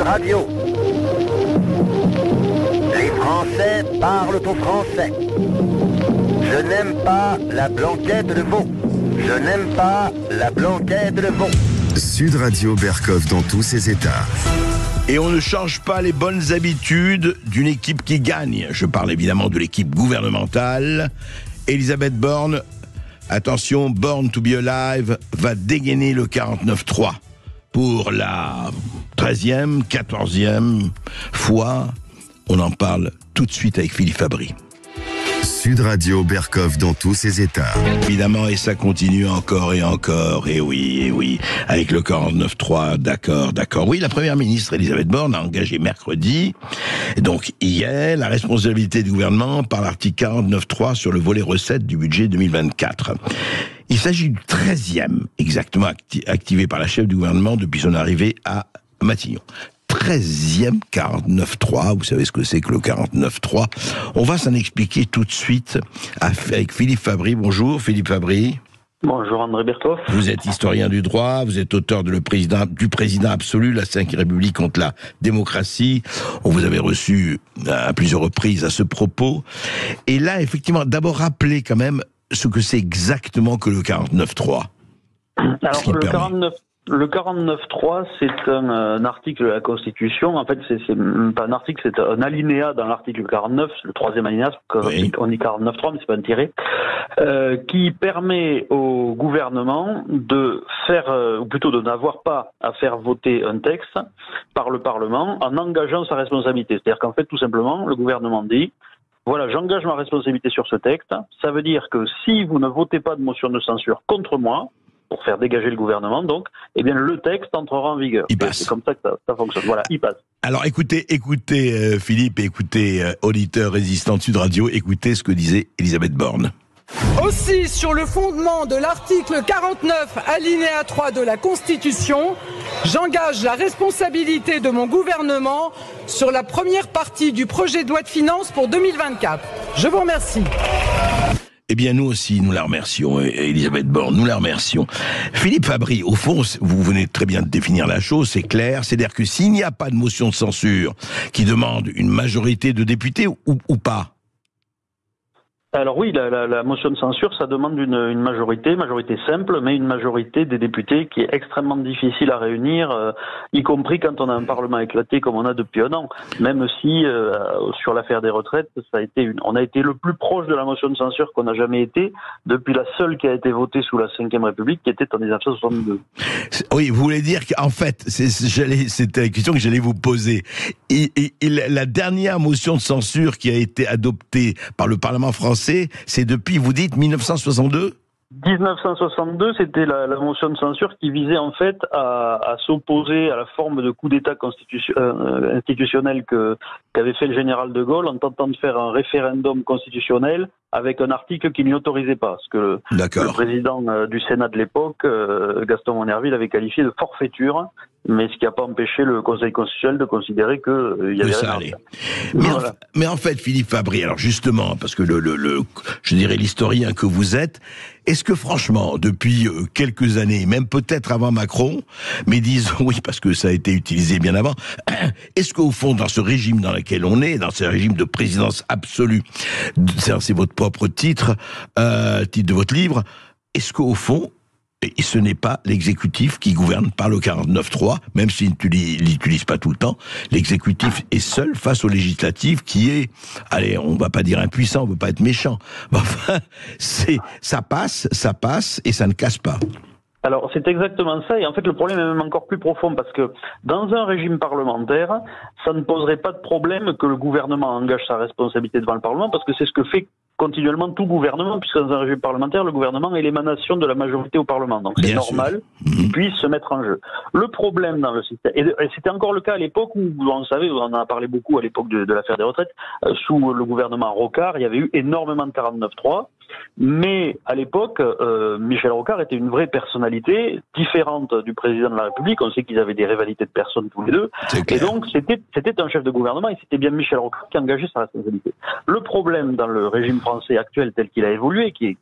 Radio. Les Français parlent au français. Je n'aime pas la blanquette de veau. Je n'aime pas la blanquette de veau. Sud Radio Berkov dans tous ses états. Et on ne change pas les bonnes habitudes d'une équipe qui gagne. Je parle évidemment de l'équipe gouvernementale. Elisabeth Borne, attention, Born to be Alive va dégainer le 49-3 pour la 13e, 14e fois. On en parle tout de suite avec Philippe Fabry. Sud Radio Berkov dans tous ses états. Évidemment, et ça continue encore et encore, et oui, avec le 49.3, d'accord. Oui, la première ministre Elisabeth Borne a engagé mercredi, donc hier, la responsabilité du gouvernement par l'article 49.3 sur le volet recettes du budget 2024. Il s'agit du 13e, exactement, activé par la chef du gouvernement depuis son arrivée à Matignon. 13e 49.3, vous savez ce que c'est que le 49.3. On va s'en expliquer tout de suite avec Philippe Fabry. Bonjour Philippe Fabry. Bonjour André Berthoff. Vous êtes historien du droit, vous êtes auteur de du président absolu, la Cinquième République contre la démocratie. On vous avait reçu à plusieurs reprises à ce propos. Et là, effectivement, d'abord rappeler quand même ce que c'est exactement que le 49.3. Alors, le 49.3, c'est un article de la Constitution. En fait, c'est pas un article, c'est un alinéa dans l'article 49, le troisième alinéa, oui. On dit 49.3, mais c'est pas un tiré, qui permet au gouvernement de faire, ou plutôt de n'avoir pas à faire voter un texte par le Parlement en engageant sa responsabilité. C'est-à-dire qu'en fait, tout simplement, le gouvernement dit: voilà, j'engage ma responsabilité sur ce texte. Ça veut dire que si vous ne votez pas de motion de censure contre moi, pour faire dégager le gouvernement, donc, eh bien, le texte entrera en vigueur. Il passe. C'est comme ça que ça fonctionne. Voilà, il passe. Alors, écoutez, Philippe, écoutez, auditeur résistant de Sud Radio, écoutez ce que disait Elisabeth Borne. Aussi, sur le fondement de l'article 49, alinéa 3 de la Constitution, j'engage la responsabilité de mon gouvernement sur la première partie du projet de loi de finances pour 2024. Je vous remercie. Eh bien, nous aussi, nous la remercions, Elisabeth Borne, nous la remercions. Philippe Fabry, au fond, vous venez très bien de définir la chose, c'est clair, c'est-à-dire que s'il n'y a pas de motion de censure qui demande une majorité de députés ou pas. Alors oui, la motion de censure, ça demande une majorité simple, mais une majorité des députés qui est extrêmement difficile à réunir, y compris quand on a un Parlement éclaté comme on a depuis un an. Même si, sur l'affaire des retraites, on a été le plus proche de la motion de censure qu'on n'a jamais été, depuis la seule qui a été votée sous la Cinquième République, qui était en 1962. Oui, vous voulez dire qu'en fait, c'était la question que j'allais vous poser. La dernière motion de censure qui a été adoptée par le Parlement français, c'est depuis, vous dites, 1962 ? 1962, c'était la motion de censure qui visait en fait à s'opposer à la forme de coup d'État institutionnel qu'avait fait le général de Gaulle en tentant de faire un référendum constitutionnel avec un article qui n'y autorisait pas, ce que le président du Sénat de l'époque, Gaston Monnerville, avait qualifié de forfaiture, mais ce qui n'a pas empêché le Conseil constitutionnel de considérer qu'il y avait ça allait. Mais en fait, Philippe Fabry, alors justement, parce que je dirais l'historien que vous êtes, est-ce que franchement, depuis quelques années, même peut-être avant Macron, mais disons oui, parce que ça a été utilisé bien avant, est-ce qu'au fond, dans ce régime dans lequel on est, dans ce régime de présidence absolue, c'est votre propre titre de votre livre, est-ce qu'au fond, et ce n'est pas l'exécutif qui gouverne par le 49.3, même s'il ne l'utilise pas tout le temps, l'exécutif est seul face au législatif qui est, allez, on va pas dire impuissant, on veut pas être méchant, mais enfin, ça passe et ça ne casse pas. Alors, c'est exactement ça, et en fait, le problème est même encore plus profond, parce que dans un régime parlementaire, ça ne poserait pas de problème que le gouvernement engage sa responsabilité devant le Parlement, parce que c'est ce que fait continuellement tout gouvernement, puisque dans un régime parlementaire, le gouvernement est l'émanation de la majorité au Parlement. Donc c'est normal qu'il puisse se mettre en jeu. Le problème dans le système, et c'était encore le cas à l'époque où, vous en savez, on en a parlé beaucoup à l'époque de l'affaire des retraites, sous le gouvernement Rocard, il y avait eu énormément de 49.3, mais à l'époque, Michel Rocard était une vraie personnalité différente du président de la République. On sait qu'ils avaient des rivalités de personnes tous les deux. Et donc, c'était un chef de gouvernement et c'était bien Michel Rocard qui engageait sa responsabilité. Le problème dans le régime français actuel tel qu'il a évolué, qui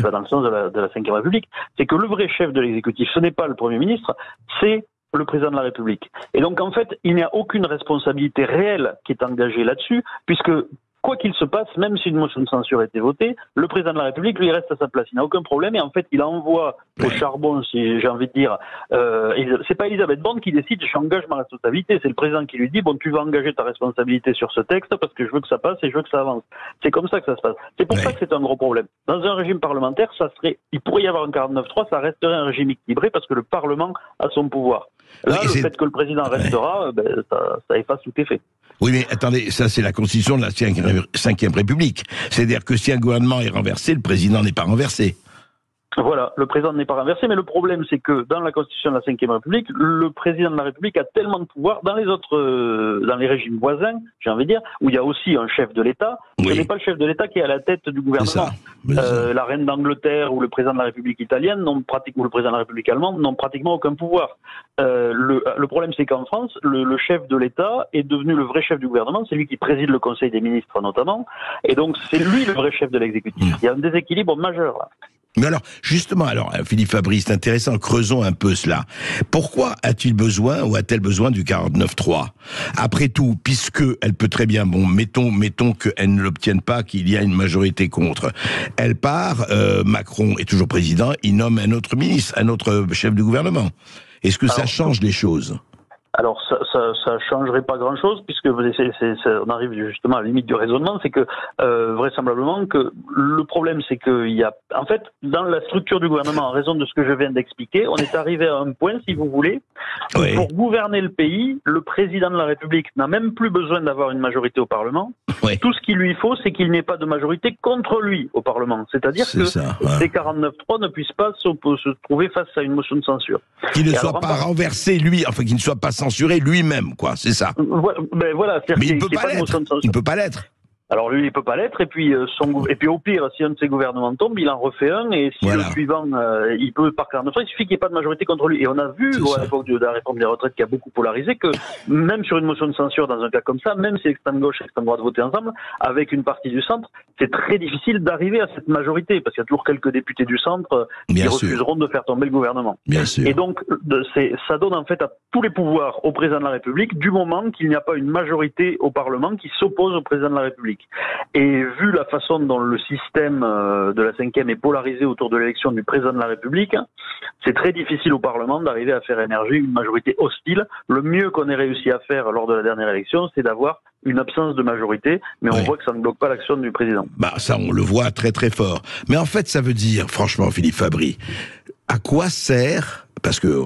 va dans le sens de la Cinquième République, c'est que le vrai chef de l'exécutif, ce n'est pas le Premier ministre, c'est le président de la République. Et donc, en fait, il n'y a aucune responsabilité réelle qui est engagée là-dessus, puisque quoi qu'il se passe, même si une motion de censure a été votée, le président de la République, lui, reste à sa place. Il n'a aucun problème et en fait, il envoie au charbon, si j'ai envie de dire, c'est pas Elisabeth Borne qui décide, j'engage ma responsabilité, c'est le président qui lui dit, bon, tu vas engager ta responsabilité sur ce texte parce que je veux que ça passe et je veux que ça avance. C'est comme ça que ça se passe. C'est pour ça que c'est un gros problème. Dans un régime parlementaire, il pourrait y avoir un 49-3, ça resterait un régime équilibré parce que le Parlement a son pouvoir. Là, le fait que le président restera, ça efface tout effet. Oui, mais attendez, ça c'est la constitution de la 5e République. C'est-à-dire que si un gouvernement est renversé, le président n'est pas renversé. Voilà, le président n'est pas renversé, mais le problème c'est que dans la Constitution de la Ve République, le président de la République a tellement de pouvoir dans les régimes voisins, j'ai envie de dire, où il y a aussi un chef de l'État, ce n'est pas le chef de l'État qui est à la tête du gouvernement. La reine d'Angleterre ou le président de la République italienne ou le président de la République allemande n'ont pratiquement aucun pouvoir. Le problème c'est qu'en France, le chef de l'État est devenu le vrai chef du gouvernement, c'est lui qui préside le Conseil des ministres notamment, et donc c'est lui le vrai chef de l'exécutif. Il y a un déséquilibre majeur là. Mais alors, justement, Philippe Fabry, c'est intéressant, creusons un peu cela. Pourquoi a-t-il besoin, ou a-t-elle besoin du 49.3 ? Après tout, puisque elle peut très bien, mettons qu'elle ne l'obtienne pas, qu'il y a une majorité contre. Elle part, Macron est toujours président, il nomme un autre ministre, un autre chef du gouvernement. Est-ce que ça change les choses ? Alors ça changerait pas grand-chose puisque on arrive justement à la limite du raisonnement, c'est que vraisemblablement que le problème c'est que il y a en fait dans la structure du gouvernement, en raison de ce que je viens d'expliquer, on est arrivé à un point, si vous voulez, où pour gouverner le pays, le président de la République n'a même plus besoin d'avoir une majorité au Parlement. Tout ce qu'il lui faut, c'est qu'il n'ait pas de majorité contre lui au Parlement. C'est-à-dire que ces 49.3 ne puissent pas se trouver face à une motion de censure. Qu'il ne soit pas renversé lui, enfin qu'il ne soit pas censuré lui-même, quoi, c'est ça. Voilà, mais il ne peut pas l'être. Il ne peut pas l'être. Alors lui, il peut pas l'être, et puis au pire, si un de ses gouvernements tombe, il en refait un, et si le suivant, il peut par 49, il suffit qu'il n'y ait pas de majorité contre lui. Et on a vu, à l'époque de la réforme des retraites qui a beaucoup polarisé, que même sur une motion de censure, dans un cas comme ça, même si l'extrême gauche et l'extrême droite votaient ensemble, avec une partie du centre, c'est très difficile d'arriver à cette majorité, parce qu'il y a toujours quelques députés du centre qui refuseront de faire tomber le gouvernement. Et donc, ça donne en fait à tous les pouvoirs au président de la République, du moment qu'il n'y a pas une majorité au Parlement qui s'oppose au président de la République. Et vu la façon dont le système de la 5e est polarisé autour de l'élection du président de la République, c'est très difficile au Parlement d'arriver à faire émerger une majorité hostile. Le mieux qu'on ait réussi à faire lors de la dernière élection, c'est d'avoir une absence de majorité, mais on voit que ça ne bloque pas l'action du président. Ça, on le voit très très fort. Mais en fait, ça veut dire, franchement, Philippe Fabry, à quoi sert... Parce que,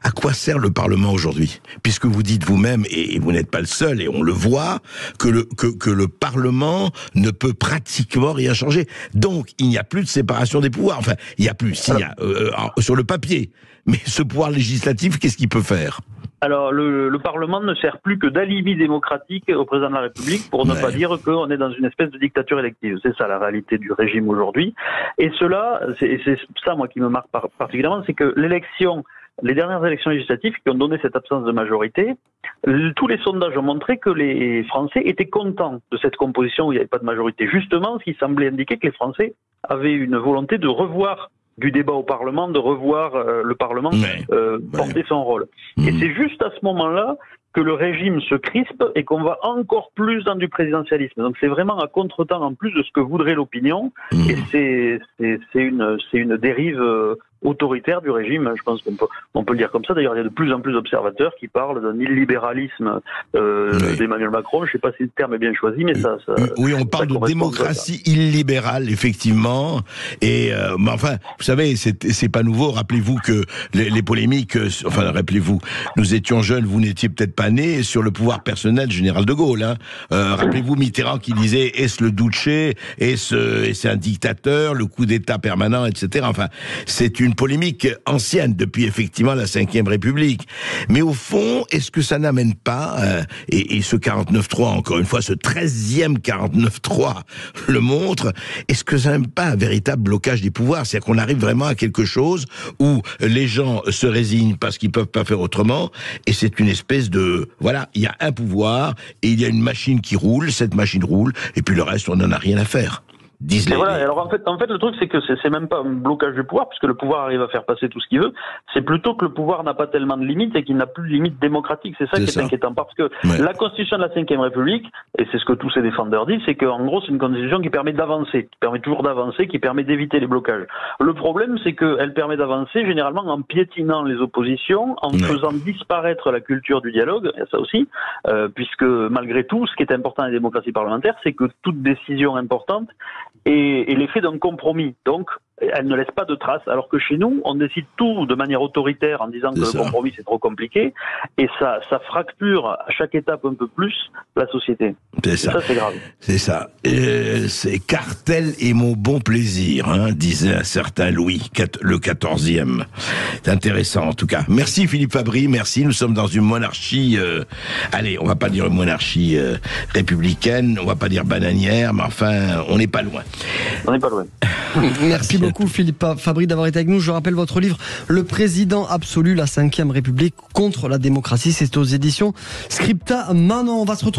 à quoi sert le Parlement aujourd'hui ? Puisque vous dites vous-même, et vous n'êtes pas le seul, et on le voit, que le Parlement ne peut pratiquement rien changer. Donc, il n'y a plus de séparation des pouvoirs. Enfin, il y a plus, il y a, sur le papier. Mais ce pouvoir législatif, qu'est-ce qu'il peut faire ? Alors, le Parlement ne sert plus que d'alibi démocratique au président de la République pour ne pas dire qu'on est dans une espèce de dictature élective. C'est ça la réalité du régime aujourd'hui. Et cela, c'est ça moi qui me marque particulièrement, c'est que les dernières élections législatives qui ont donné cette absence de majorité, tous les sondages ont montré que les Français étaient contents de cette composition où il n'y avait pas de majorité. Justement, ce qui semblait indiquer que les Français avaient une volonté de revoir du débat au Parlement, de revoir le Parlement porter son rôle. Et c'est juste à ce moment-là que le régime se crispe et qu'on va encore plus dans du présidentialisme. Donc c'est vraiment à contre-temps en plus de ce que voudrait l'opinion, et c'est une dérive autoritaire du régime, je pense qu'on peut le dire comme ça. D'ailleurs, il y a de plus en plus d'observateurs qui parlent d'un illibéralisme d'Emmanuel Macron. Je ne sais pas si le terme est bien choisi, mais ça oui, on parle de démocratie illibérale, effectivement. Et mais enfin, vous savez, c'est pas nouveau. Rappelez-vous que les polémiques, enfin, rappelez-vous, nous étions jeunes, vous n'étiez peut-être pas nés, sur le pouvoir personnel du général de Gaulle. Hein. Rappelez-vous Mitterrand qui disait est-ce le Duce, est-ce un dictateur, le coup d'État permanent, etc. Enfin, c'est une polémique ancienne depuis effectivement la 5e République. Mais au fond, est-ce que ça n'amène pas, et ce 49.3, encore une fois, ce 13e 49.3 le montre, est-ce que ça n'amène pas un véritable blocage des pouvoirs ? C'est-à-dire qu'on arrive vraiment à quelque chose où les gens se résignent parce qu'ils peuvent pas faire autrement, et c'est une espèce de... Voilà, il y a un pouvoir, et il y a une machine qui roule, cette machine roule, et puis le reste, on n'en a rien à faire. disent les... Voilà. Alors en fait, le truc, c'est que c'est même pas un blocage du pouvoir, puisque le pouvoir arrive à faire passer tout ce qu'il veut. C'est plutôt que le pouvoir n'a pas tellement de limites et qu'il n'a plus de limites démocratiques. C'est ça qui est inquiétant, parce que la Constitution de la Ve République, et c'est ce que tous ces défendeurs disent, c'est qu'en gros, c'est une Constitution qui permet d'avancer, qui permet toujours d'avancer, qui permet d'éviter les blocages. Le problème, c'est qu'elle permet d'avancer généralement en piétinant les oppositions, en faisant disparaître la culture du dialogue, et ça aussi, puisque malgré tout, ce qui est important dans la démocratie parlementaire, c'est que toute décision importante est l'effet d'un compromis. Donc, elle ne laisse pas de traces, alors que chez nous, on décide tout de manière autoritaire en disant que le compromis c'est trop compliqué, et ça fracture à chaque étape un peu plus la société. C'est ça. Ça, c'est grave. C'est ça. C'est cartel et mon bon plaisir, hein, disait un certain Louis, le 14e. C'est intéressant en tout cas. Merci Philippe Fabry, merci. Nous sommes dans une monarchie, allez, on va pas dire une monarchie républicaine, on va pas dire bananière, mais enfin, on n'est pas loin. On n'est pas loin. Merci beaucoup Philippe Fabry d'avoir été avec nous. Je rappelle votre livre Le Président absolu, la Ve République contre la démocratie. C'est aux éditions Scripta. Maintenant, on va se retrouver